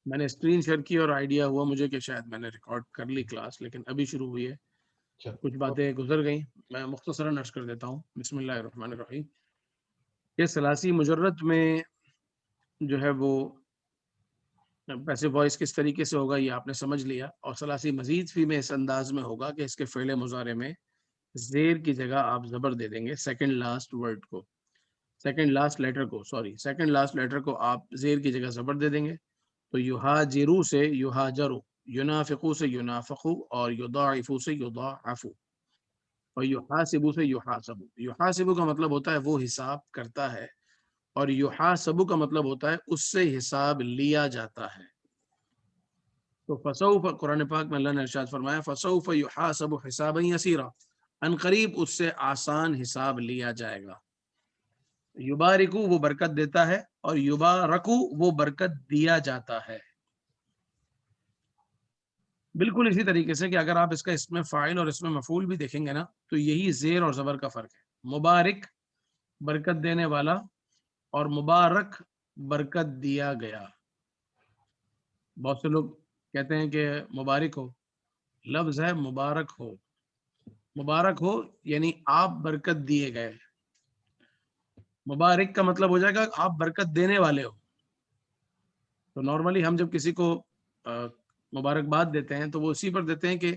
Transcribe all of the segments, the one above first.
میں نے screen share کی اور آئیڈیا ہوا مجھے کہ شاید میں نے ریکارڈ کر لی کلاس، لیکن ابھی شروع ہوئی ہے، کچھ باتیں گزر گئیں، میں مختصراً عرض کر دیتا ہوں۔ بسم اللہ الرحمن الرحیم۔ یہ ثلاثی مجرد میں جو ہے وہ پیسو وائس کس طریقے سے ہوگا یہ آپ نے سمجھ لیا، اور ثلاثی مزید فی میں اس انداز میں ہوگا کہ اس کے فعل مضارع میں زیر کی جگہ آپ زبر دے دیں گے سیکنڈ لاسٹ ورڈ کو، سیکنڈ لاسٹ لیٹر کو آپ زیر کی جگہ زبر دے دیں گے۔ تو یہاجرو سے یہاجرو، ینافقو سے ینافقو، اور یضاعفو سے یضاعفو، اور یحاسبو سے یحاسبو۔ یحاسبو کا مطلب ہوتا ہے وہ حساب کرتا ہے، اور یحاسبو کا مطلب ہوتا ہے اس سے حساب لیا جاتا ہے۔ تو فسوف، قرآن پاک میں اللہ نے ارشاد فرمایا فسوف یحاسب حسابا یسیرا، ان قریب اس سے آسان حساب لیا جائے گا۔ یبارکو وہ برکت دیتا ہے، اور یبارکو وہ برکت دیا جاتا ہے۔ بالکل اسی طریقے سے کہ اگر آپ اس کا اس میں فاعل اور اس میں مفعول بھی دیکھیں گے نا، تو یہی زیر اور زبر کا فرق ہے۔ مبارک برکت دینے والا، اور مبارک برکت دیا گیا۔ بہت سے لوگ کہتے ہیں کہ مبارک ہو، لفظ ہے مبارک ہو، مبارک ہو یعنی آپ برکت دیے گئے۔ مبارک کا مطلب ہو جائے گا آپ برکت دینے والے ہو۔ تو نارملی ہم جب کسی کو مبارکباد دیتے ہیں تو وہ اسی پر دیتے ہیں کہ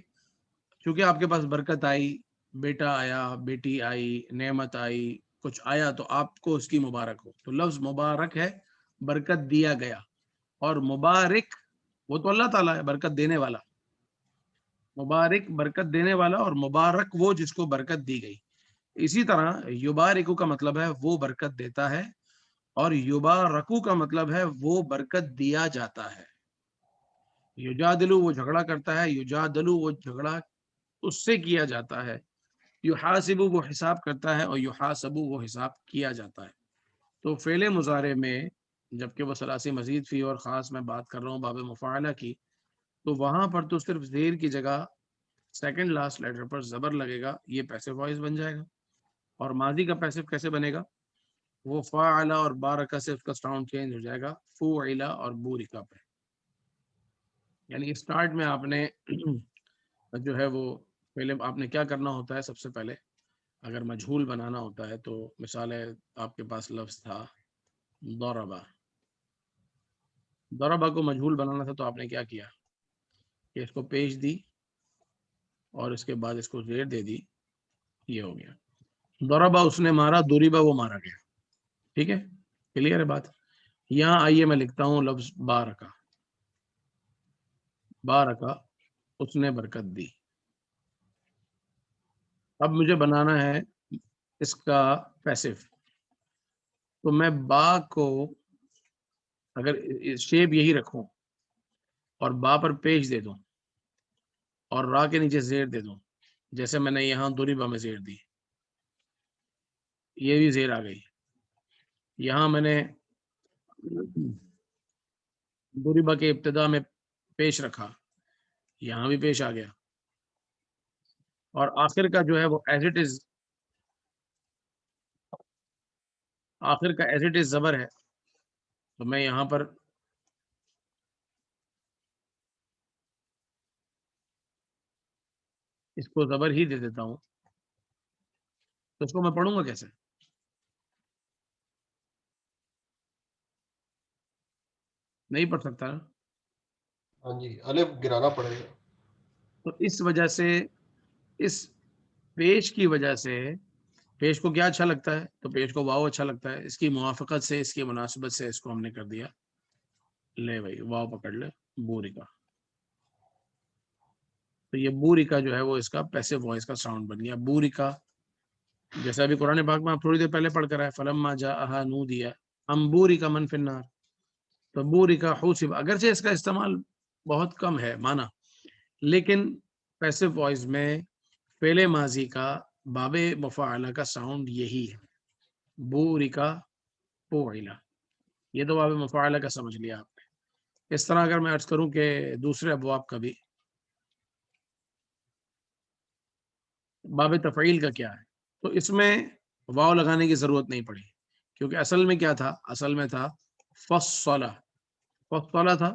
چونکہ آپ کے پاس برکت آئی، بیٹا آیا، بیٹی آئی، نعمت آئی، کچھ آیا، تو آپ کو اس کی مبارک ہو۔ تو لفظ مبارک ہے برکت دیا گیا، اور مبارک وہ تو اللہ تعالیٰ ہے برکت دینے والا۔ مبارک برکت دینے والا، اور مبارک وہ جس کو برکت دی گئی۔ اسی طرح یبارکو کا مطلب ہے وہ برکت دیتا ہے، اور یبارکو کا مطلب ہے وہ برکت دیا جاتا ہے۔ یجادلو وہ جھگڑا کرتا ہے، یجادلو وہ جھگڑا اس سے کیا جاتا ہے، یحاسبو وہ حساب کرتا ہے، اور یحاسبو وہ حساب کیا جاتا ہے۔ تو فعل مضارع میں جبکہ وہ ثلاثی مزید فی اور خاص میں بات کر رہا ہوں باب مفاعلہ کی، تو وہاں پر تو صرف زیر کی جگہ سیکنڈ لاسٹ لیٹر پر زبر لگے گا، یہ پیسو وائس بن جائے گا۔ اور ماضی کا پیسو کیسے بنے گا؟ وہ فاعلہ اور بارکہ سے اس کا ساؤنڈ چینج ہو جائے گا فوعلہ اور بورکہ پہ۔ یعنی اسٹارٹ میں آپ نے جو ہے وہ پہلے آپ نے کیا کرنا ہوتا ہے، سب سے پہلے اگر مجہول بنانا ہوتا ہے تو مثال ہے آپ کے پاس لفظ تھا ضربہ، ضربہ کو مجہول بنانا تھا تو آپ نے کیا کیا کہ اس کو پیش دی اور اس کے بعد اس کو زیر دے دی، یہ ہو گیا ضربہ اس نے مارا، ضربہ وہ مارا گیا۔ ٹھیک ہے، کلیئر ہے بات؟ یہاں آئیے میں لکھتا ہوں لفظ بارکہ، بارکہ اس نے برکت دی۔ اب مجھے بنانا ہے اس کا پیسو، تو میں با کو اگر شیپ یہی رکھوں اور با پر پیش دے دوں اور را کے نیچے زیر دے دوں، جیسے میں نے یہاں ضربہ میں زیر دی، یہ بھی زیر آ گئی۔ یہاں میں نے ضربہ کے ابتدا میں پیش رکھا، یہاں بھی پیش آ گیا، اور آخر کا جو ہے وہ ایز اٹ از، آخر کا ایز اٹ از زبر ہے، تو میں یہاں پر اس کو زبر ہی دے دیتا ہوں۔ تو اس کو میں پڑھوں گا کیسے؟ نہیں پڑھ سکتا۔ ہاں جی، الف گرانا پڑے گا۔ تو اس وجہ سے، اس پیش کی وجہ سے، پیش کو کیا اچھا لگتا ہے؟ تو پیش کو واو اچھا لگتا ہے، اس کی موافقت سے، اس کی مناسبت سے اس کو ہم نے کر دیا، لے بھائی واو پکڑ لے، بورکا۔ تو یہ بورکا جو ہے وہ اس کا پیسو وائس کا ساؤنڈ بن گیا، بورکا۔ جیسا ابھی قرآن پاک میں آپ تھوڑی دیر پہلے پڑھ کر آئے فلما جاءہا نودی ان بورک من فی النار، تو بورکا حوسب، اگرچہ اس کا استعمال بہت کم ہے مانا، لیکن پیسو وائس میں فعل ماضی کا باب مفاعلہ کا ساؤنڈ یہی ہے، بورکا فعلا۔ یہ تو باب مفاعلہ کا سمجھ لیا آپ نے۔ اس طرح اگر میں عرض کروں کہ دوسرے ابواب کا بھی باب تفعیل کا کیا ہے، تو اس میں واو لگانے کی ضرورت نہیں پڑی، کیونکہ اصل میں کیا تھا؟ اصل میں تھا فصلہ، فصلہ تھا،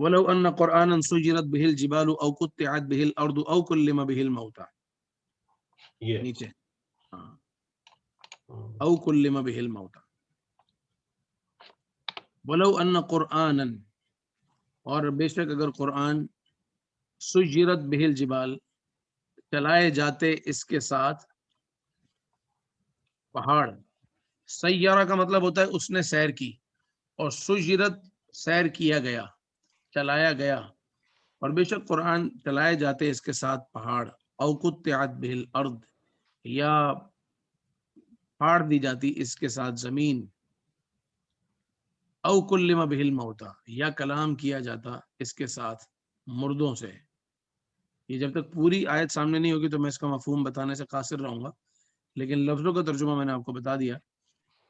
وَلَوْ أَنَّ قُرْآنًا سُجِّرَتْ بِهِ الْجِبَالُ أَوْ قُطِّعَتْ بِهِ الْأَرْضُ أَوْ كُلِّمَ بِهِ الْمَوْتَى. یہ نیچے أَوْ كُلِّمَ بِهِ الْمَوْتَى. وَلَوْ أَنَّ قُرْآنًا، اور بے شک اگر قرآن، سُجِّرَتْ بِهِ الْجِبَالُ، چلائے جاتے اس کے ساتھ پہاڑ. سیارہ کا مطلب ہوتا ہے اس نے سیر کی، اور سجرت سیر کیا گیا، چلایا گیا. اور بے شک قرآن چلائے جاتے اس کے ساتھ پہاڑ. او قطعت بہ الارض، یا پھاڑ دی جاتی اس کے ساتھ زمین. او کلم بہ الموتى، یا کلام کیا جاتا اس کے ساتھ مردوں سے. یہ جب تک پوری آیت سامنے نہیں ہوگی تو میں اس کا مفہوم بتانے سے قاصر رہوں گا، لیکن لفظوں کا ترجمہ میں نے آپ کو بتا دیا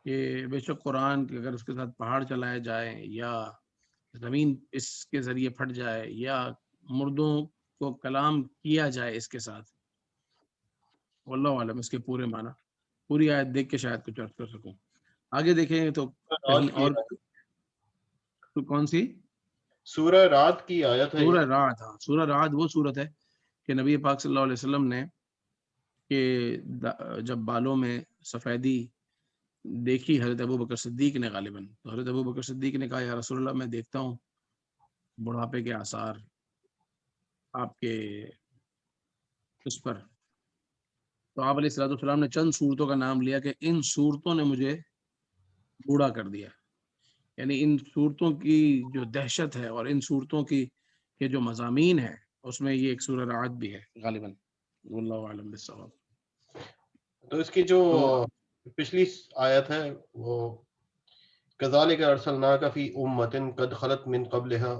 کہ بے شک قرآن کہ اگر اس کے ساتھ پہاڑ چلائے جائیں، یا زمین اس کے ذریعے پھٹ جائے، یا مردوں کو کلام کیا جائے اس کے ساتھ. واللہ عالم اس کے پورے معنی پوری آیت دیکھ کے شاید کچھ عرض کر سکوں. آگے دیکھیں تو کہیں اور تو کون سی سورہ رات کی آیت ہے سورہ رعد. ہاں، سورہ رعد وہ سورت ہے کہ نبی پاک صلی اللہ علیہ وسلم نے کہ جب بالوں میں سفیدی دیکھی حضرت ابوبکر صدیق نے غالباً، تو حضرت ابوبکر صدیق نے کہا یا رسول اللہ میں دیکھتا ہوں بڑھاپے کے آثار آپ کے اس پر. تو آپ علیہ السلام نے چند صورتوں کا نام لیا کہ ان صورتوں نے مجھے بوڑھا کر دیا. یعنی ان صورتوں کی جو دہشت ہے اور ان صورتوں کی کے جو مضامین ہیں اس میں یہ ایک سورہ رعد بھی ہے غالباً. واللہ اعلم بالصواب. تو اس کی جو تو پچھلی آیت ہے وہ كذلك أرسلناك في أمة قد خلت من قبلها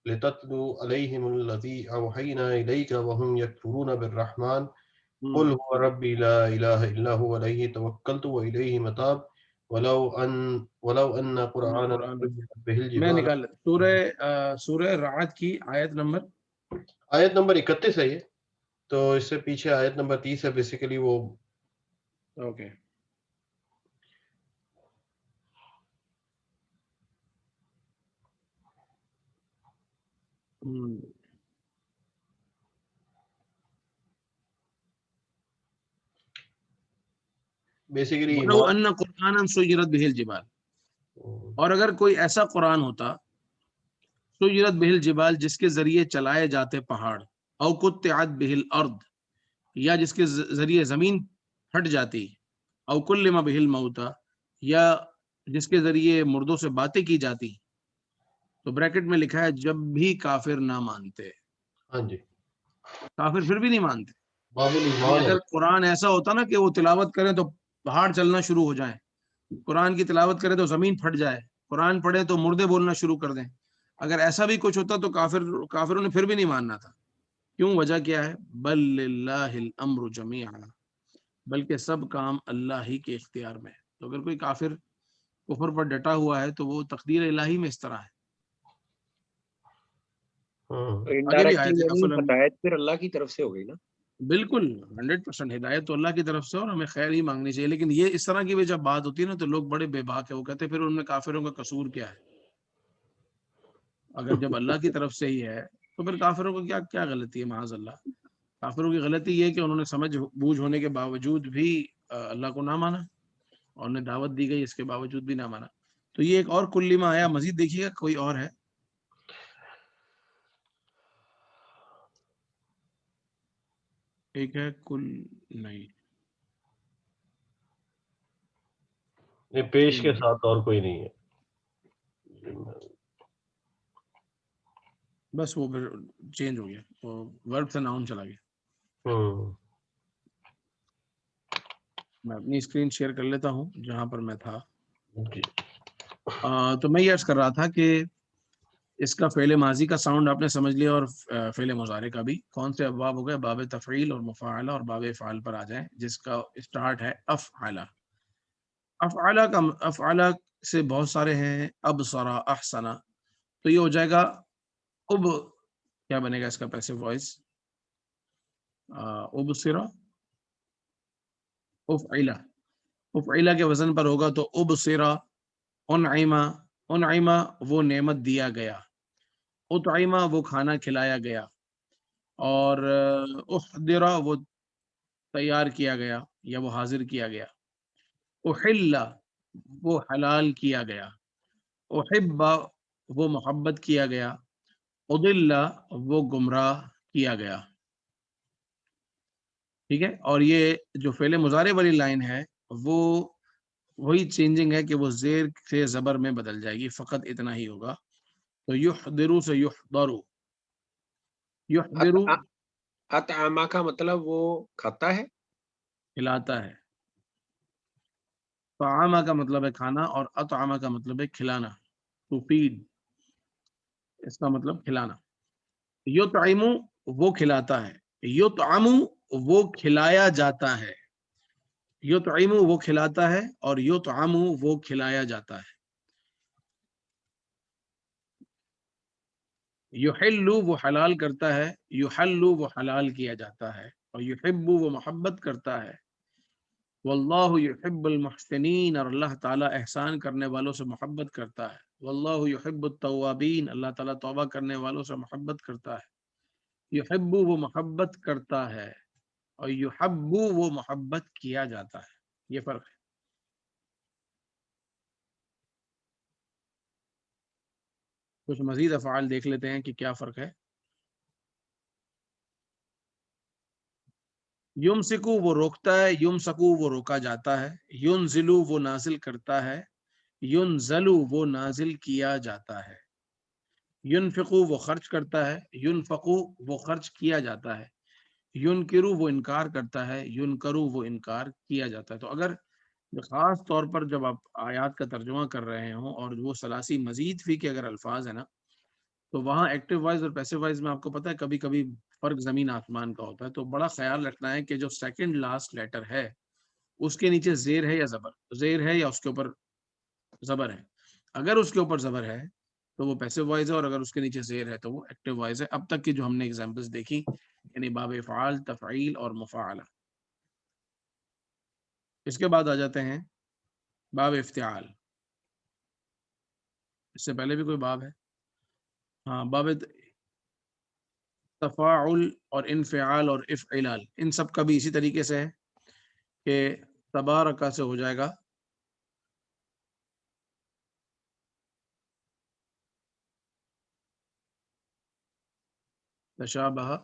لتتلو عليهم الذي أوحينا إليك وهم يكفرون بالرحمن قل هو ربي لا إله إلا هو عليه توكلت وإليه متاب ولو أن قرآنا سجلت به میں الجبال. نکال سورہ رعد کی آیت نمبر آیت نمبر 31 ہے یہ، تو اس سے پیچھے آیت نمبر 30 ہے بیسیکلی وہ. اوکے. بیسیکلی وَلَوْ أَنَّ قُرْآنًا سُجِّرَتْ بِهِ الْجِبَالُ، اور اگر کوئی ایسا قرآن ہوتا سجرت بہ الجبال جس کے ذریعے چلائے جاتے پہاڑ، او قطعت بہ الارض، یا جس کے ذریعے زمین پھٹ جاتی، او کلم بہ الموتى، یا جس کے ذریعے مردوں سے باتیں کی جاتی. تو بریکٹ میں لکھا ہے جب بھی کافر نہ مانتے. ہاں جی، کافر پھر بھی نہیں مانتے. باب یعنی الایمان اگر قرآن ایسا ہوتا نا کہ وہ تلاوت کریں تو پہاڑ چلنا شروع ہو جائیں، قرآن کی تلاوت کرے تو زمین پھٹ جائے، قرآن پڑھے تو مردے بولنا شروع کر دیں، اگر ایسا بھی کچھ ہوتا تو کافروں نے پھر بھی نہیں ماننا تھا. کیوں؟ وجہ کیا ہے؟ بل للہ الامر جمیعا، بلکہ سب کام اللہ ہی کے اختیار میں ہے. تو اگر کوئی کافر کفر پر ڈٹا ہوا ہے تو وہ تقدیر الہی میں اس طرح ہے. آگے بھی آئے تھے ہدایت پھر اللہ کی طرف سے ہو گئی نا. بالکل 100% ہدایت تو اللہ کی طرف سے، اور ہمیں خیر ہی مانگنی چاہیے. لیکن یہ اس طرح کی بھی جب بات ہوتی ہے نا تو لوگ بڑے بے باک ہے، وہ کہتے ہیں پھر ان میں کافروں کا قصور کیا ہے؟ اگر جب اللہ کی طرف سے ہی ہے تو پھر کافروں کو کیا غلطی ہے؟ معاذ اللہ. کافروں کی غلطی یہ کہ انہوں نے سمجھ بوجھ ہونے کے باوجود بھی اللہ کو نہ مانا، اور انہیں دعوت دی گئی اس کے باوجود بھی نہ مانا. تو یہ ایک اور کلیمہ آیا، مزید دیکھیے گا کوئی اور ہے. ایک ہے کل نہیں پیش کے ساتھ اور کوئی نہیں ہے، بس وہ پھر چینج ہو گیا، وہ ورب سے ناؤن چلا گیا. میں اپنی اسکرین شیئر کر لیتا ہوں جہاں پر میں تھا. تو میں یہ عرض کر رہا تھا کہ اس کا فعل ماضی کا ساؤنڈ آپ نے سمجھ لیا، اور فعل مضارع کا بھی. کون سے ابواب ہو گئے؟ باب تفعیل اور مفاعلہ اور باب افعال پر آ جائیں، جس کا اسٹارٹ ہے افعلہ. افعلہ سے بہت سارے ہیں، ابصر، احسن، تو یہ ہو جائے گا کیا بنے گا اس کا پیسو وائس؟ ابصر افعلہ، افعلہ کے وزن پر ہوگا تو ابصر. انعمہ، انعمہ وہ نعمت دیا گیا. اطعما وہ کھانا کھلایا گیا، اور احضرا وہ تیار کیا گیا یا وہ حاضر کیا گیا، احل وہ حلال کیا گیا، احب وہ محبت کیا گیا، اضل وہ گمراہ کیا گیا. ٹھیک ہے، اور یہ جو فعل مضارع والی لائن ہے وہ وہی چینجنگ ہے کہ وہ زیر سے زبر میں بدل جائے گی، فقط اتنا ہی ہوگا. تو یحضرو سے یحضرو، یحضرو اطعما کا مطلب وہ کھاتا ہے، کھلاتا ہے، طعامہ کا مطلب ہے کھانا، اور اطعمہ کا مطلب ہے کھلانا، ٹو فیڈ، اس کا مطلب کھلانا. یطعم وہ کھلاتا ہے، یطعم وہ کھلایا جاتا ہے، یطعم وہ کھلاتا ہے اور یطعم وہ کھلایا جاتا ہے. یحل وہ حلال کرتا ہے، یحل وہ حلال کیا جاتا ہے، اور یحب وہ محبت کرتا ہے. واللہ یحب المحسنین، اور اللہ تعالیٰ احسان کرنے والوں سے محبت کرتا ہے. واللہ یحب التوابین، اللہ تعالیٰ توبہ کرنے والوں سے محبت کرتا ہے. یحب وہ محبت کرتا ہے، اور یحب وہ محبت کیا جاتا ہے. یہ فرق ہے. کچھ مزید افعال دیکھ لیتے ہیں کہ کیا فرق ہے. یمسکو وہ روکتا ہے، یمسکو وہ روکا جاتا ہے، ینزلو وہ نازل کرتا ہے، ینزلو وہ نازل کیا جاتا ہے. ینفقو وہ خرچ کرتا ہے، ینفقو وہ خرچ کیا جاتا ہے. ینکرو وہ انکار کرتا ہے، ینکرو وہ انکار کیا جاتا ہے. تو اگر خاص طور پر جب آپ آیات کا ترجمہ کر رہے ہوں اور وہ ثلاثی مزید فی کے اگر الفاظ ہیں نا، تو وہاں ایکٹیو وائز اور پیسو وائز میں آپ کو پتہ ہے کبھی کبھی فرق زمین آسمان کا ہوتا ہے. تو بڑا خیال رکھنا ہے کہ جو سیکنڈ لاسٹ لیٹر ہے اس کے نیچے زیر ہے یا زبر، زیر ہے یا اس کے اوپر زبر ہے. اگر اس کے اوپر زبر ہے تو وہ پیسو وائز ہے، اور اگر اس کے نیچے زیر ہے تو وہ ایکٹیو وائز ہے. اب تک کی جو ہم نے ایگزامپلس دیکھی، یعنی باب افعال، تفعیل اور مفاعلہ. اس کے بعد آ جاتے ہیں باب افتعال. اس سے پہلے بھی کوئی باب ہے؟ ہاں، باب تفاعل اور انفعال اور افعلال، ان سب کا بھی اسی طریقے سے ہے کہ تبارکہ سے ہو جائے گا تشابہ،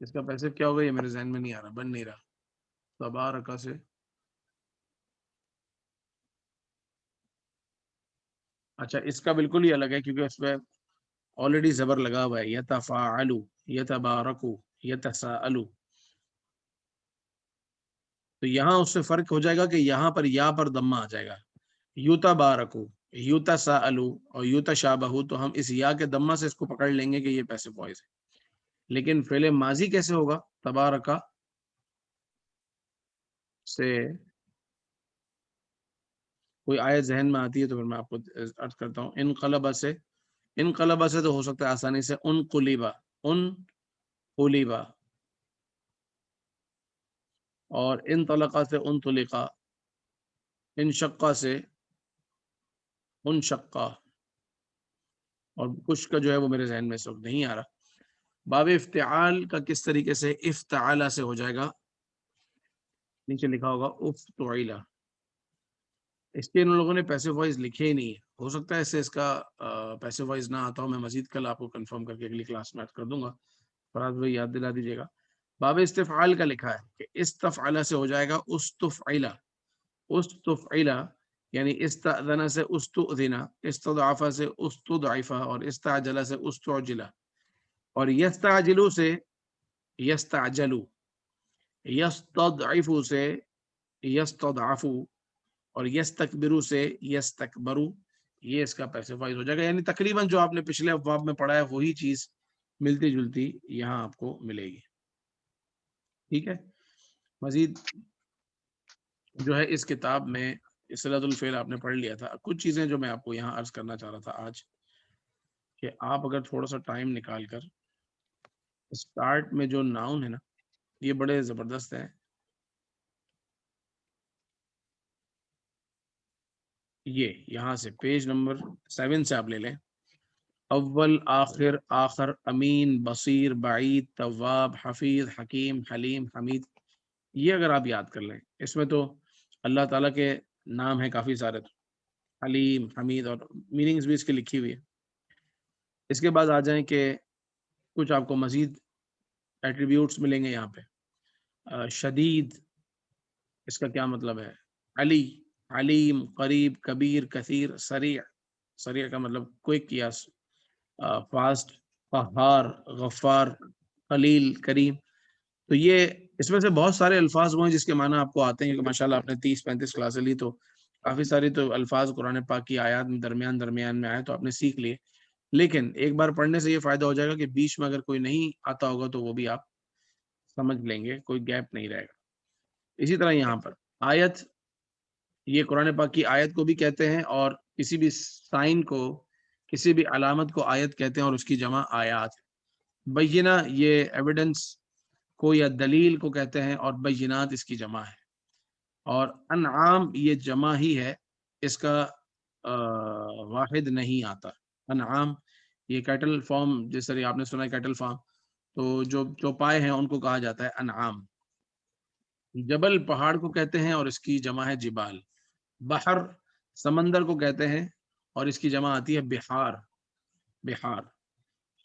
اس کا پیسے کیا ہوگا یہ میرے ذہن میں نہیں آ رہا، بن نہیں رہا. تبارکہ سے، اچھا اس کا بالکل ہی الگ ہے کیونکہ اس پہ آلریڈی زبر لگا ہوا ہے. یتفاعلو، یتبارکو، یتساءلو. تو یہاں اس سے فرق ہو جائے گا کہ یہاں پر یا پر ضمہ آ جائے گا. یتبارکو، یتساءلو اور یتشابہو، تو ہم اس یا کے ضمہ سے اس کو پکڑ لیں گے کہ یہ پیسو وائس ہے. لیکن فعل ماضی کیسے ہوگا؟ تبارکہ سے کوئی آیت ذہن میں آتی ہے تو پھر میں آپ کو عرض کرتا ہوں. انقلبہ سے، انقلبہ سے تو ہو سکتا ہے آسانی سے انقلبہ، انقلبہ. اور انطلقہ سے انطلقہ، انشقہ سے انشقہ، اور کچھ کا جو ہے وہ میرے ذہن میں اس وقت نہیں آ رہا. باب افتعال کا کس طریقے سے افتعال سے ہو جائے گا؟ نیچے لکھا ہوگا افتعلا. اس کے ان لوگوں نے پیسو وائز لکھے ہی نہیں ہے. ہو سکتا ہے اس سے اس کا پیسو وائز نہ آتا ہوں. میں مزید کل آپ کو کنفرم کر کے اگلی کلاس میں کر دوں گا. فراز بھائی یاد دلا دیجیے گا. باب استفعال کا لکھا ہے کہ استفعل سے ہو جائے گا استفعلا. استفعلا یعنی استأذن سے استؤذن، استضعف سے استضعف، اور استعجل سے استعجل. اور یستعجلو سے یستعجلو، یستضعف سے یستضعف، اور یستکبرو سے یستکبرو. یہ اس کا پیسو وائز ہو جائے گا. یعنی تقریباً جو آپ نے پچھلے ابواب میں پڑھا ہے وہی چیز ملتی جلتی یہاں آپ کو ملے گی. ٹھیک ہے. مزید جو ہے اس کتاب میں صلۃ الفعل آپ نے پڑھ لیا تھا. کچھ چیزیں جو میں آپ کو یہاں عرض کرنا چاہ رہا تھا آج، کہ آپ اگر تھوڑا سا ٹائم نکال کر اسٹارٹ میں جو ناؤن ہے نا، یہ بڑے زبردست ہیں. یہ یہاں سے پیج نمبر 7 سے آپ لے لیں. اول، آخر، آخر، امین، بصیر، بعید، تواب، حفیظ، حکیم، حلیم، حمید. یہ اگر آپ یاد کر لیں، اس میں تو اللہ تعالیٰ کے نام ہیں کافی سارے، حلیم، حمید، اور میننگز بھی اس کی لکھی ہوئی ہے. اس کے بعد آ جائیں کہ کچھ آپ کو مزید ایٹریبیوٹس ملیں گے یہاں پہ. شدید، اس کا کیا مطلب ہے؟ علی، علیم، قریب، کبیر، کثیر، سریع. سریع کا مطلب کوئک یا فاسٹ. قہار، غفار، خلیل، کریم. تو یہ اس میں سے بہت سارے الفاظ وہ ہیں جس کے معنی آپ کو آتے ہیں، کیونکہ ماشاءاللہ آپ نے 30-35 کلاسیں لی، تو کافی ساری تو الفاظ قرآن پاک کی آیات میں درمیان میں آئے تو آپ نے سیکھ لیے. لیکن ایک بار پڑھنے سے یہ فائدہ ہو جائے گا کہ بیچ میں اگر کوئی نہیں آتا ہوگا تو وہ بھی آپ سمجھ لیں گے، کوئی گیپ نہیں رہے گا. اسی طرح یہاں پر آیت، یہ قرآن پاک کی آیت کو بھی کہتے ہیں، اور کسی بھی سائن کو، کسی بھی علامت کو آیت کہتے ہیں، اور اس کی جمع آیات. بینہ یہ ایویڈنس کو یا دلیل کو کہتے ہیں، اور بینات اس کی جمع ہے. اور انعام یہ جمع ہی ہے، اس کا واحد نہیں آتا. انعام یہ کیٹل فارم، جس طرح آپ نے سنا ہے کیٹل فارم، تو جو چوپائے ہیں ان کو کہا جاتا ہے انعام. جبل پہاڑ کو کہتے ہیں، اور اس کی جمع ہے جبال. بحر سمندر کو کہتے ہیں، اور اس کی جمع آتی ہے بحار. بحار.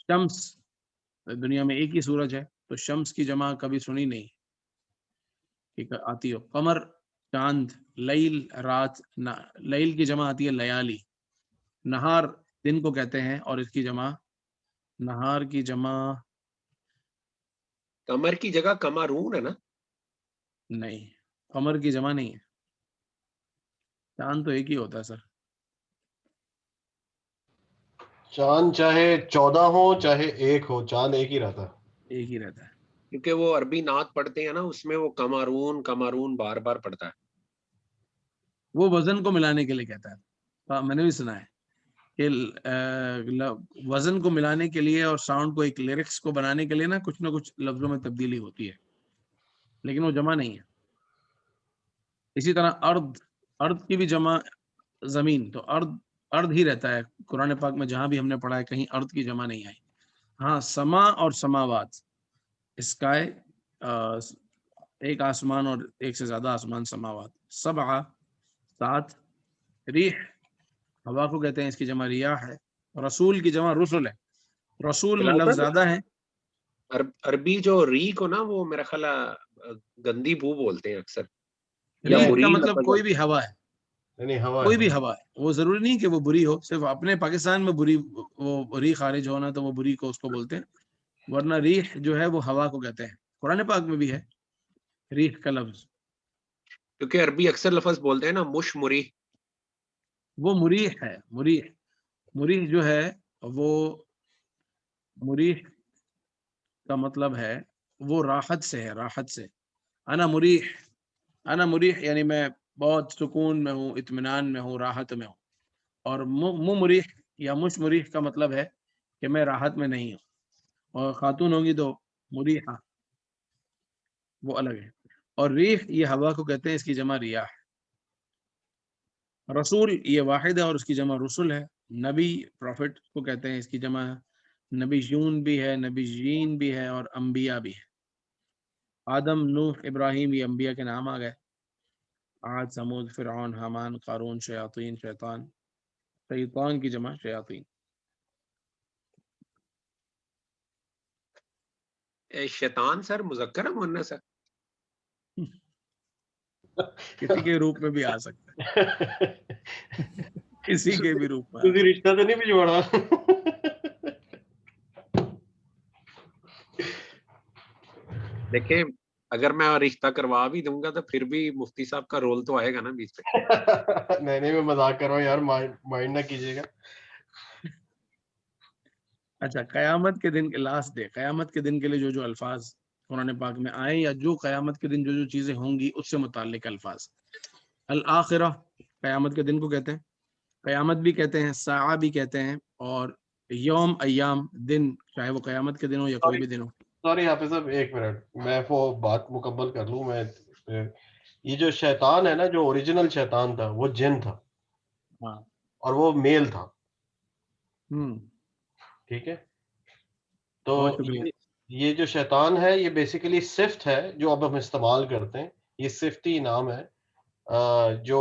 شمس، دنیا میں ایک ہی سورج ہے، تو شمس کی جمع کبھی سنی نہیں کہ آتی ہو. قمر چاند. لیل رات، لیل کی جمع آتی ہے لیالی. نہار دن کو کہتے ہیں، اور اس کی جمع، نہار کی جمع کمر کی جگہ کمارون ہے نا؟ نہیں، قمر کی جمع نہیں ہے. چاند تو ایک ہی ہوتا ہے سر. چاند چاہے 14 ہو چاہے ایک ہو، چاند ایک ہی رہتا ہے. ایک ہی رہتا ہے. کیونکہ وہ عربی نعت پڑھتے ہیں نا، اس میں وہ کمارون کمارون بار بار پڑھتا ہے. وہ وزن کو ملانے کے لیے کہتا ہے. میں نے بھی سنا ہے کہ وزن کو ملانے کے لیے اور ساؤنڈ کو ایک لیرکس کو بنانے کے لیے نا کچھ نہ کچھ لفظوں میں تبدیلی ہوتی ہے، لیکن وہ جمع نہیں ہے. اسی طرح ارض، ارض کی بھی جمع زمین، تو ارض ہی رہتا ہے. قرآن پاک میں جہاں بھی ہم نے پڑھا ہے کہیں ارض کی جمع نہیں آئی. ہاں، سما اور سماوات، اسکائے، ایک آسمان اور ایک سے زیادہ آسمان، سماوات. سبع 7. ریح ہوا کو کہتے ہیں، اس کی جمع ریاح ہے. رسول کی جمع رسل ہے. رسول میں لفظ زیادہ ہیں. عربی جو ری کو نا، وہ میرا خیال گندی بو بولتے ہیں اکثر، یا ریح بری کا مطلب لفظ کوئی بھی ہوا ہے، یعنی ہوا کوئی ہے. بھی ہوا ہے. وہ ضروری نہیں کہ وہ بری ہو، صرف اپنے پاکستان میں بری، وہ ری خارج ہونا تو وہ بری کو اس کو بولتے ہیں، ورنہ ریح جو ہے وہ ہوا کو کہتے ہیں. قرآن پاک میں بھی ہے ریح کا لفظ. کیونکہ عربی اکثر لفظ بولتے ہیں نا، مش مری. وہ مریح ہے. مریح، مریح جو ہے وہ، مریح کا مطلب ہے وہ راحت سے ہے، راحت سے. انا مریح، انا مریح یعنی میں بہت سکون میں ہوں، اطمینان میں ہوں، راحت میں ہوں. اور مریح یا مش مریح کا مطلب ہے کہ میں راحت میں نہیں ہوں. اور خاتون ہوگی تو مریحہ، وہ الگ ہے. اور ریح یہ ہوا کو کہتے ہیں، اس کی جمع ریاح. رسول یہ واحد ہے، اور اس کی جمع رسل ہے. نبی پروفٹ کو کہتے ہیں، اس کی جمع نبیون بھی ہے، نبیین بھی ہے، اور انبیاء بھی ہے. آدم، نوح، ابراہیم یہ انبیاء کے نام آ گئے. عاد، سمود، فرعون، حامان، قارون، شیاطین، شیطان. شیطان کی جمع شیاطین. شیطان سر مذکر ہے مؤنث ہے؟ کسی کے روپ میں بھی آ سکتا ہے، کسی کے بھی روپ میں آ کسی سکتا رشتہ تو نہیں بھجوانا. دیکھیں، اگر میں رشتہ کروا بھی دوں گا تو پھر بھی مفتی صاحب کا رول تو آئے گا نا بیچ پہ. نہیں میں مذاق کر رہا ہوں یار، مائنڈ نہ کیجیے گا. اچھا، قیامت کے دن کے لاسٹ ڈے، قیامت کے دن کے لیے جو جو الفاظ قرآن پاک میں آئے، یا جو قیامت کے دن جو جو چیزیں ہوں گی اس سے متعلق الفاظ. الآخرہ قیامت کے دن کو کہتے ہیں، قیامت بھی کہتے ہیں، ساعہ بھی کہتے ہیں، اور یوم، ایام، دن، چاہے وہ قیامت کے دن ہو یا کوئی بھی دن ہو. سوری حافظ صاحب، ایک منٹ میں وہ بات مکمل کر لوں. میں یہ جو شیطان ہے نا، جو اوریجنل شیطان تھا وہ جن تھا. ہاں اور وہ میل تھا. ہوں ٹھیک ہے, تو بہت شکریہ. یہ جو شیطان ہے یہ بیسیکلی صفت ہے جو اب ہم استعمال کرتے ہیں. یہ صفتی نام ہے جو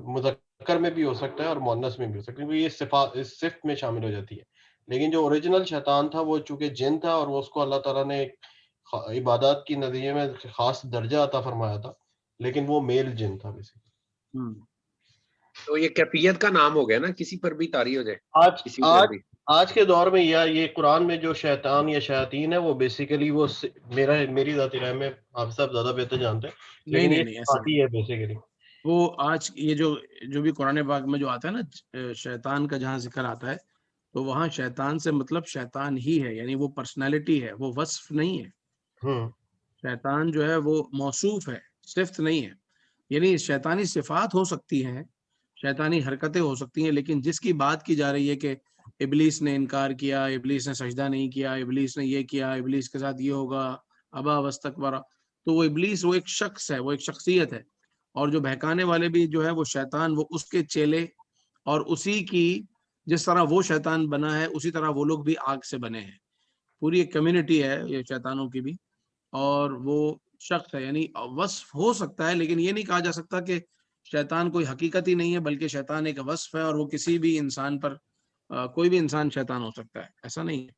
مذکر میں بھی ہو سکتا ہے اور مؤنث میں بھی ہو سکتا ہے, کیونکہ یہ صفات اس صفت میں شامل ہو جاتی ہے. لیکن جو اوریجنل شیطان تھا وہ چونکہ جن تھا اور وہ اس کو اللہ تعالیٰ نے عبادات کی نظریے میں خاص درجہ عطا فرمایا تھا, لیکن وہ میل جن تھا بیسیکلی. تو یہ کیفیت کا نام ہو گیا نا, کسی پر بھی طاری ہو جائے کسی پر بھی. آج کے دور میں یہ قرآن میں جو شیطان یا شیاطین ہے وہ بیسیکلی وہ میری ذاتی رائے میں آپ سب زیادہ بہتر جانتے ہیں, لیکن یہ صفاتی ہے بیسیکلی. وہ آج یہ جو بھی قرآن پاک میں جو آتا ہے نا شیطان کا جہاں ذکر آتا ہے تو وہاں شیطان سے مطلب شیطان ہی ہے, یعنی وہ پرسنالٹی ہے, وہ وصف نہیں ہے. شیطان جو ہے وہ موصوف ہے, صفت نہیں ہے. یعنی شیطانی صفات ہو سکتی ہیں, شیطانی حرکتیں ہو سکتی ہیں, لیکن جس کی بات کی جا رہی ہے کہ ابلیس نے انکار کیا, ابلیس نے سجدہ نہیں کیا, ابلیس نے یہ کیا, ابلیس کے ساتھ یہ ہوگا, ابا واستکبر, تو وہ ابلیس وہ ایک شخص ہے, وہ ایک شخصیت ہے. اور جو بہکانے والے بھی جو ہے وہ شیطان, وہ اس کے چیلے اور اسی کی جس طرح وہ شیطان بنا ہے اسی طرح وہ لوگ بھی آگ سے بنے ہیں. پوری ایک کمیونٹی ہے یہ شیطانوں کی بھی, اور وہ شخص ہے. یعنی وصف ہو سکتا ہے لیکن یہ نہیں کہا جا سکتا کہ شیطان کوئی حقیقت ہی نہیں ہے, بلکہ شیطان ایک وصف ہے اور وہ کسی بھی انسان پر کوئی بھی انسان شیطان ہو سکتا ہے, ایسا نہیں ہے.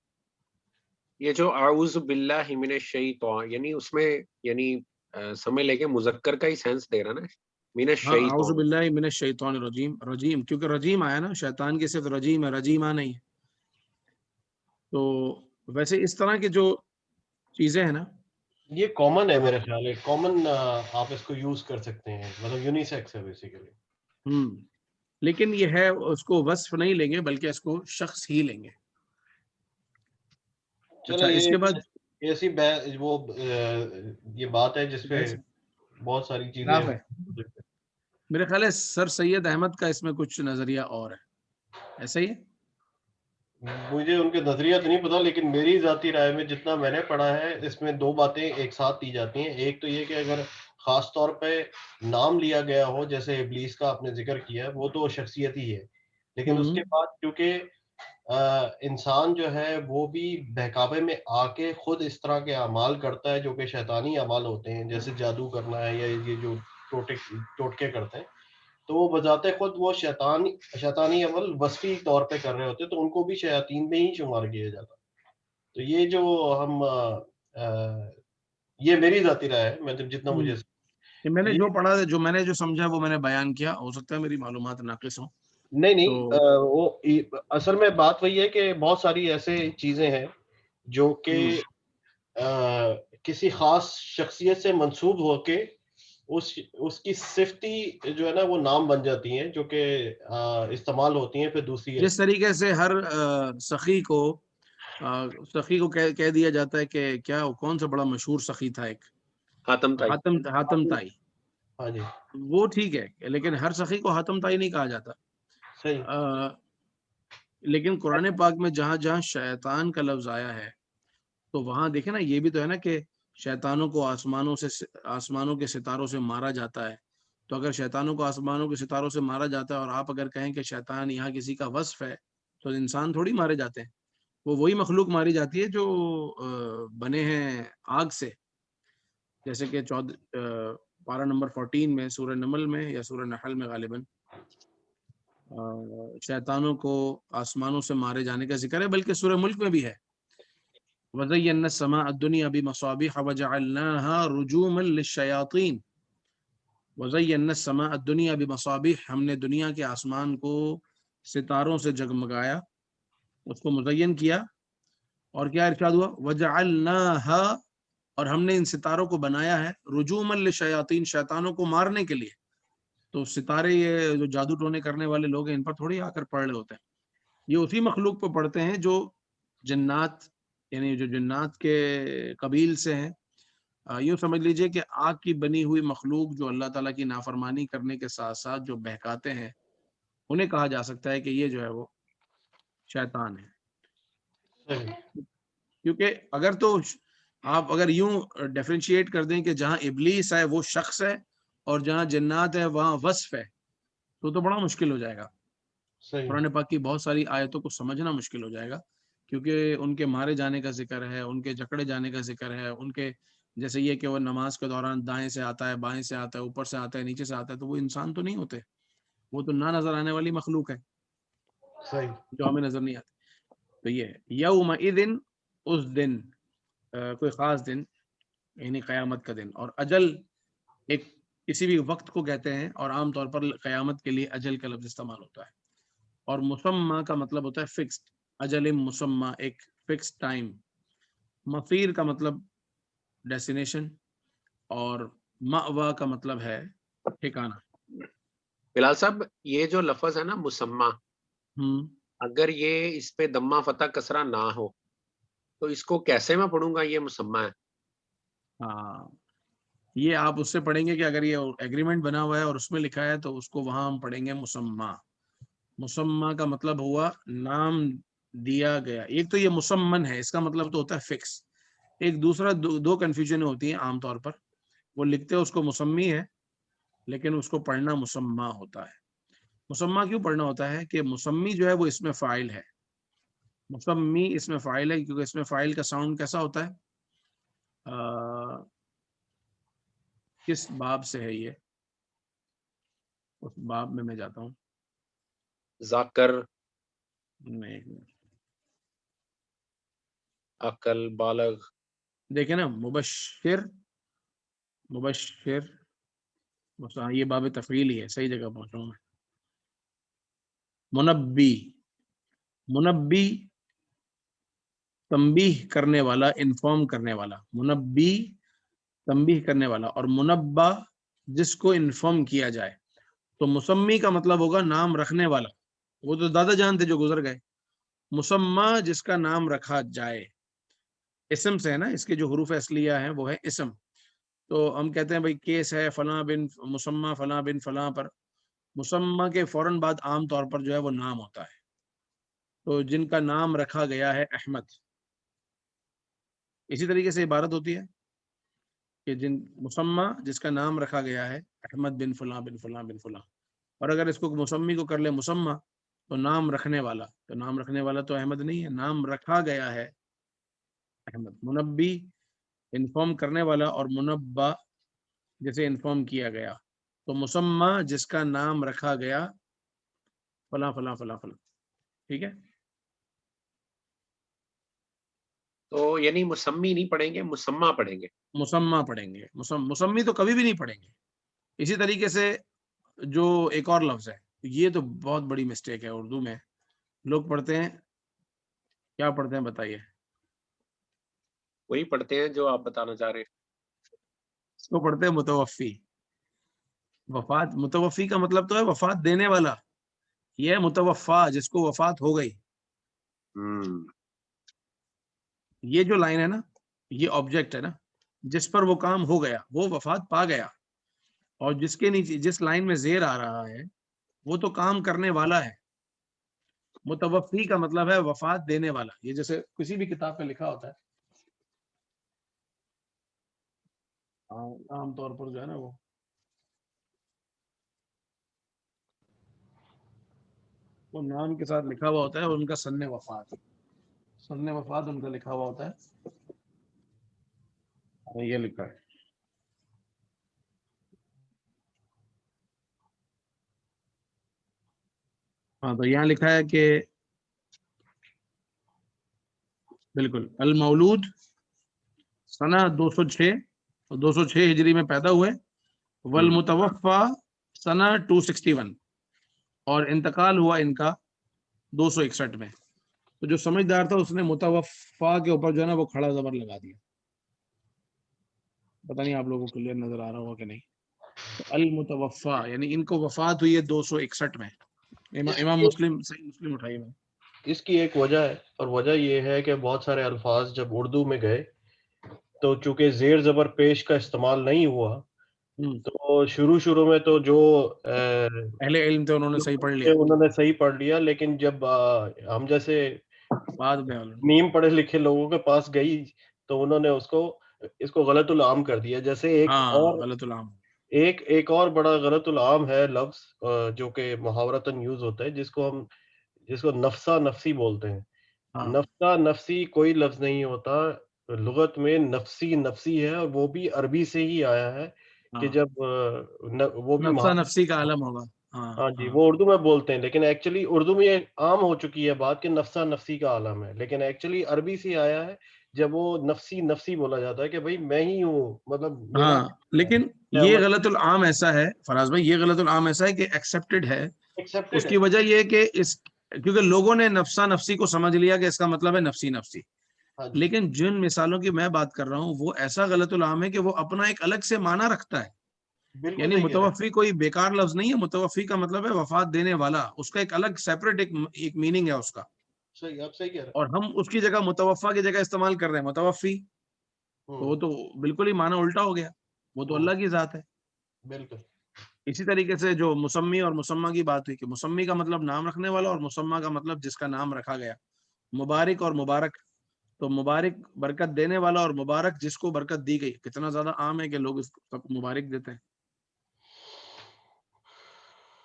یہ جو اعوذ باللہ من الشیطان یعنی اس میں یعنی سمجھ لے کے مذکر کا ہی سینس دے رہا نا, من ہاں اعوذ الشیطان. باللہ من الشیطان الرجیم, رجیم کیونکہ رجیم آیا نا, شیطان کی صرف رجیم ہے, رجیمہ نہیں ہے. تو ویسے اس طرح کی جو چیزیں ہیں نا یہ کامن ہے میرے خیال ہے, کامن آپ اس کو یوز کر سکتے ہیں, مطلب یونیسیکس ہے بیسیکلی. لیکن یہ ہے اس کو وصف نہیں لیں گے بلکہ اس کو شخص ہی لیں گے. چلو اچھا اس کے بعد ایسی وہ یہ بات ہے جس پہ بہت ساری چیزیں ہے. میرے خیال ہے سر سید احمد کا اس میں کچھ نظریہ اور ہے, ایسا ہی ہے. مجھے ان کے نظریہ تو نہیں پتا, لیکن میری ذاتی رائے میں جتنا میں نے پڑھا ہے اس میں دو باتیں ایک ساتھ دی جاتی ہیں. ایک تو یہ کہ اگر خاص طور پہ نام لیا گیا ہو, جیسے ابلیس کا آپ نے ذکر کیا ہے, وہ تو شخصیت ہی ہے, لیکن اس کے بعد کیونکہ انسان جو ہے وہ بھی بہکاوے میں آ کے خود اس طرح کے اعمال کرتا ہے جو کہ شیطانی اعمال ہوتے ہیں, جیسے جادو کرنا ہے یا یہ جو ٹوٹکے کرتے ہیں, تو وہ بذات خود وہ شیطانی عمل وصفی طور پہ کر رہے ہوتے, تو ان کو بھی شیاطین میں ہی شمار کیا جاتا. تو یہ جو ہم یہ میری ذاتی رائے ہے, میں جتنا مجھے میں نے جو پڑھا, جو میں نے جو سمجھا وہ میں نے بیان کیا, ہو سکتا ہے میری معلومات ناقص ہوں. نہیں وہ اصل میں بات وہی ہے کہ بہت ساری ایسے چیزیں ہیں جو کہ کسی خاص شخصیت سے منسوب ہو کے اس کی صفتی جو ہے نا وہ نام بن جاتی ہیں, جو کہ استعمال ہوتی ہیں پھر دوسری. جس طریقے سے ہر سخی کو کہہ دیا جاتا ہے کہ کیا کون سا بڑا مشہور سخی تھا, ایک حاتم تائی. ہاں جی, وہ ٹھیک ہے, لیکن ہر سخی کو حاتم تائی نہیں کہا جاتا. صحیح. لیکن قرآن پاک میں جہاں جہاں شیطان کا لفظ آیا ہے تو وہاں دیکھیں نا, یہ بھی تو ہے نا کہ شیطانوں کو آسمانوں کے ستاروں سے مارا جاتا ہے. تو اگر شیطانوں کو آسمانوں کے ستاروں سے مارا جاتا ہے اور آپ اگر کہیں کہ شیطان یہاں کسی کا وصف ہے, تو انسان تھوڑی مارے جاتے ہیں, وہ وہی مخلوق ماری جاتی ہے جو بنے ہیں آگ سے. جیسے کہ پارہ نمبر 14 میں سورہ نمل میں یا سورہ نحل میں غالباً شیطانوں کو آسمانوں سے مارے جانے کا ذکر ہے, بلکہ سورہ ملک میں بھی ہے. وَزَيَّنَّا السَّمَاءَ الدُّنْيَا بِمَصَابِيحَ وَجَعَلْنَاهَا رُجُومًا لِلشَّيَاطِينِ. وَزَيَّنَّا السَّمَاءَ الدُّنْيَا بِمَصَابِيحَ, ہم نے دنیا کے آسمان کو ستاروں سے جگمگایا, اس کو مزین کیا. اور کیا ارشاد ہوا, وَجَعَلْنَاهَا, اور ہم نے ان ستاروں کو بنایا ہے رجوما للشیاطین, شیطانوں کو مارنے کے لیے. تو ستارے یہ جو جادو ٹونے کرنے والے لوگ ہیں ان پر تھوڑی آ کر پڑھ رہے ہوتے ہیں, یہ اسی مخلوق پہ پڑھتے ہیں جو جنات, یعنی جو جنات کے قبیل سے ہیں. یوں سمجھ لیجئے کہ آگ کی بنی ہوئی مخلوق جو اللہ تعالیٰ کی نافرمانی کرنے کے ساتھ ساتھ جو بہکاتے ہیں, انہیں کہا جا سکتا ہے کہ یہ جو ہے وہ شیطان ہے. کیونکہ اگر تو آپ اگر یوں ڈیفرینشیٹ کر دیں کہ جہاں ابلیس ہے وہ شخص ہے اور جہاں جنات ہے وہاں وصف ہے, تو بڑا مشکل ہو جائے گا. صحیح. قرآن پاک کی بہت ساری آیتوں کو سمجھنا مشکل ہو جائے گا، کیونکہ ان کے مارے جانے کا ذکر ہے، ان کے جکڑے جانے کا ذکر ہے، ان کے جیسے یہ کہ وہ نماز کے دوران دائیں سے آتا ہے، بائیں سے آتا ہے، اوپر سے آتا ہے، نیچے سے آتا ہے، تو وہ انسان تو نہیں ہوتے، وہ تو نہ نظر آنے والی مخلوق ہے صحیح. جو ہمیں نظر نہیں آتی. تو یہ یومئذ، اس دن، کوئی خاص دن یعنی قیامت کا دن. اور اجل ایک کسی بھی وقت کو کہتے ہیں، اور عام طور پر قیامت کے لیے اجل کا لفظ استعمال ہوتا ہے. اور مسمى کا مطلب ہوتا ہے فکسڈ، اجل مسمى ایک فکسڈ ٹائم. مصیر کا مطلب ڈیسٹینیشن، اور مأویٰ کا مطلب ہے ٹھکانہ. بلال صاحب یہ جو لفظ ہے نا مسمى، اگر یہ اس پہ دمہ فتح کسرہ نہ ہو تو اس کو کیسے میں پڑھوں گا یہ مسمى ہے؟ ہاں، یہ آپ اس سے پڑھیں گے کہ اگر یہ ایگریمنٹ بنا ہوا ہے اور اس میں لکھا ہے تو اس کو وہاں ہم پڑھیں گے مسمى. مسمى کا مطلب ہوا نام دیا گیا. ایک تو یہ مسمن ہے، اس کا مطلب تو ہوتا ہے فکس. ایک دوسرا دو کنفیوژن ہوتی ہیں عام طور پر، وہ لکھتے ہیں اس کو مسمی ہے لیکن اس کو پڑھنا مسمى ہوتا ہے. مسمى کیوں پڑھنا ہوتا ہے کہ مسمی جو ہے وہ اس میں فاعل ہے، مسمی اس میں فاعل ہے، کیونکہ اس میں فاعل کا ساؤنڈ کیسا ہوتا ہے؟ کس باب سے ہے یہ؟ اس باب میں جاتا ہوں. ذاکر، نہیں، عقل، بالغ. دیکھیں نا، مبشر، یہ باب تفعیل ہی ہے، صحیح جگہ پہنچا ہوں میں. منبی تنبیہ کرنے والا، انفارم کرنے والا. منبی تنبیہ کرنے والا، اور منبہ جس کو انفارم کیا جائے. تو مسمی کا مطلب ہوگا نام رکھنے والا، وہ تو دادا جان تھے جو گزر گئے. مسمى جس کا نام رکھا جائے، اسم سے ہے نا، اس کے جو حروف اصلیہ ہیں وہ ہے اسم. تو ہم کہتے ہیں بھائی کیس ہے فلاں بن مسمى فلاں بن فلاں پر. مسمى کے فوراً بعد عام طور پر جو ہے وہ نام ہوتا ہے. تو جن کا نام رکھا گیا ہے احمد، اسی طریقے سے عبارت ہوتی ہے کہ مسمى جس کا نام رکھا گیا ہے احمد بن فلاں بن فلاں بن فلاں. اور اگر اس کو مسمی کو کر لے مسمى تو نام رکھنے والا، تو نام رکھنے والا تو احمد نہیں ہے، نام رکھا گیا ہے احمد. منبی انفارم کرنے والا، اور منبہ جسے انفارم کیا گیا. تو مسمى جس کا نام رکھا گیا فلاں فلاں فلاں فلاں. ٹھیک ہے. تو یعنی مسمی نہیں پڑھیں گے، مسمى پڑھیں گے. مسمى پڑھیں گے، مسمی تو کبھی بھی نہیں پڑھیں گے. اسی طریقے سے جو ایک اور لفظ ہے، یہ تو بہت بڑی مسٹیک ہے اردو میں، لوگ پڑھتے ہیں، کیا پڑھتے ہیں بتائیے؟ وہی پڑھتے ہیں جو آپ بتانا چاہ رہے ہیں. اس کو پڑھتے ہیں متوفی. وفات، متوفی کا مطلب تو ہے وفات دینے والا. یہ ہے متوفا جس کو وفات ہو گئی. یہ جو لائن ہے نا، یہ آبجیکٹ ہے نا، جس پر وہ کام ہو گیا، وہ وفات پا گیا. اور جس کے نیچے جس لائن میں زیر آ رہا ہے وہ تو کام کرنے والا ہے. متوفی کا مطلب ہے وفات دینے والا. یہ جیسے کسی بھی کتاب پہ لکھا ہوتا ہے عام طور پر جو ہے نا، وہ نام کے ساتھ لکھا ہوا ہوتا ہے اور ان کا سن وفات ان کا لکھا ہوا ہوتا ہے. یہ لکھا ہے ہاں، تو یہاں لکھا ہے کہ بالکل المولود سنہ 206، 206 ہجری میں پیدا ہوئے. والمتوفا سنہ 261، اور انتقال ہوا ان کا 261 میں. تو جو سمجھدار تھا اس نے متوفا کے اوپر جو ہے نا وہ کھڑا زبر لگا دیا. پتہ نہیں آپ لوگوں کو کلیئر نظر آ رہا ہوگا کہ نہیں. المتوفا یعنی ان کو وفات ہوئی ہے 261 میں. امام مسلم، صحیح مسلم اٹھائیے میں. اس کی ایک وجہ ہے، اور وجہ یہ ہے کہ بہت سارے الفاظ جب اردو میں گئے تو چونکہ زیر زبر پیش کا استعمال نہیں ہوا، تو شروع میں تو جو اہل علم تھے انہوں نے صحیح پڑھ لیا، انہوں نے صحیح پڑھ لیا، لیکن جب ہم جیسے بعد میں نیم پڑھے لکھے لوگوں کے پاس گئی تو انہوں نے اس کو غلط العام کر دیا. جیسے ایک اور غلط العام. ایک اور بڑا غلط العام ہے لفظ جو کہ محاورتاً یوز ہوتا ہے، جس کو نفسا نفسی بولتے ہیں. نفسا نفسی کوئی لفظ نہیں ہوتا، لغت میں نفسی نفسی ہے، اور وہ بھی عربی سے ہی آیا ہے کہ جب وہ بھی نفسا نفسی کا عالم ہوگا. ہاں جی، وہ اردو میں بولتے ہیں، لیکن ایکچولی اردو میں یہ عام ہو چکی ہے بات کہ نفسا نفسی کا عالم ہے، لیکن ایکچولی عربی سے آیا ہے جب وہ نفسی نفسی بولا جاتا ہے کہ بھائی میں ہی ہوں، مطلب میرا. ہاں لیکن یہ غلط العام ایسا ہے فراز بھائی، یہ غلط العام ایسا ہے کہ ایکسیپٹڈ ہے. اس کی وجہ یہ کہ کیونکہ لوگوں نے نفسا نفسی کو سمجھ لیا کہ اس کا مطلب ہے نفسی نفسی. لیکن جن مثالوں کی میں بات کر رہا ہوں وہ ایسا غلط العام ہے کہ وہ اپنا ایک الگ سے معنی رکھتا ہے. یعنی متوفی کوئی بیکار لفظ نہیں ہے، متوفی کا مطلب ہے وفات دینے والا، اس کا ایک الگ سیپریٹ ایک میننگ ہے اس کا. صحیح، آپ صحیح کہہ رہے ہیں. اور ہم اس کی جگہ متوفا کی جگہ استعمال کر رہے ہیں متوفی، تو وہ تو بالکل ہی معنی الٹا ہو گیا. وہ تو اللہ کی ذات ہے. بالکل. اسی طریقے سے جو مسمی اور مسمہ کی بات ہوئی کہ مسمی کا مطلب نام رکھنے والا اور مسمہ کا مطلب جس کا نام رکھا گیا. مبارک اور مبارک، تو مبارک برکت دینے والا اور مبارک جس کو برکت دی گئی. کتنا زیادہ عام ہے کہ لوگ اس کو مبارک دیتے ہیں.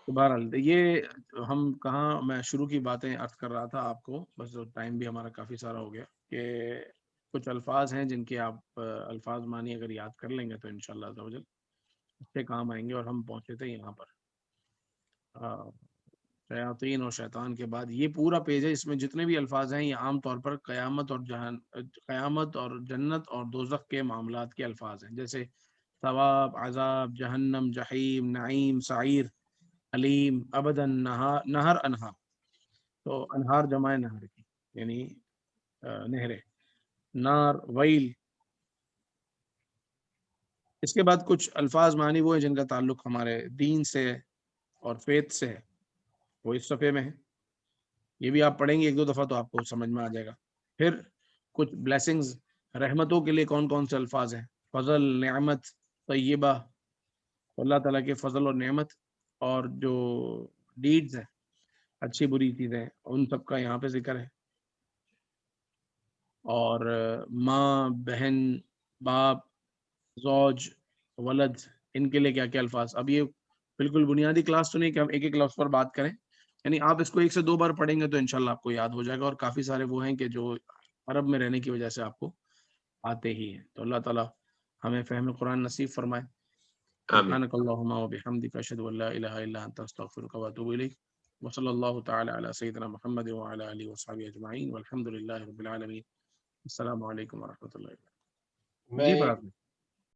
تو بہرحال یہ ہم کہاں، میں شروع کی باتیں عرض کر رہا تھا آپ کو، بس ٹائم بھی ہمارا کافی سارا ہو گیا، کہ کچھ الفاظ ہیں جن کے آپ الفاظ معنی اگر یاد کر لیں گے تو انشاءاللہ عز و جل اچھے کام آئیں گے. اور ہم پہنچے تھے یہاں پر شیاطین اور شیطان کے بعد یہ پورا پیج ہے، اس میں جتنے بھی الفاظ ہیں یہ عام طور پر قیامت اور جنت اور دوزخ کے معاملات کے الفاظ ہیں، جیسے ثواب، عذاب، جہنم، جحیم، نعیم، سعیر، علیم، ابداً، نہر، انہار. تو انہار جمع نہر کی یعنی نہریں، نار، ویل. اس کے بعد کچھ الفاظ معنی وہ ہیں جن کا تعلق ہمارے دین سے اور فیت سے ہے، وہ اس صفحے میں ہے. یہ بھی آپ پڑھیں گے ایک دو دفعہ تو آپ کو سمجھ میں آ جائے گا. پھر کچھ بلیسنگز، رحمتوں کے لیے کون کون سے الفاظ ہیں، فضل، نعمت، طیبہ، اللہ تعالیٰ کے فضل اور نعمت، اور جو ڈیڈز ہیں، اچھی بری چیزیں، ان سب کا یہاں پہ ذکر ہے. اور ماں، بہن، باپ، زوج، ولد، ان کے لیے کیا کیا الفاظ. اب یہ بالکل بنیادی کلاس تو نہیں کہ ہم ایک ایک لفظ پر بات کریں، یعنی آپ اس کو 1 سے 2 بار پڑھیں گے تو انشاءاللہ آپ کو یاد ہو جائے گا. اور کافی سارے وہ ہیں کہ جو عرب میں رہنے کی وجہ سے آپ کو آتے ہی ہیں. تو اللہ تعالیٰ ہمیں فہم قرآن نصیب فرمائے. سبحانک اللہم و بحمدک، اشہد ان لا الہ الا انت، استغفرک و اتوب الیک. وصلی اللہ تعالی علی سیدنا محمد وعلی آلہ وصحبہ اجمعین والحمد للہ رب العالمین. السلام علیکم ورحمۃ اللہ وبرکاتہ. جی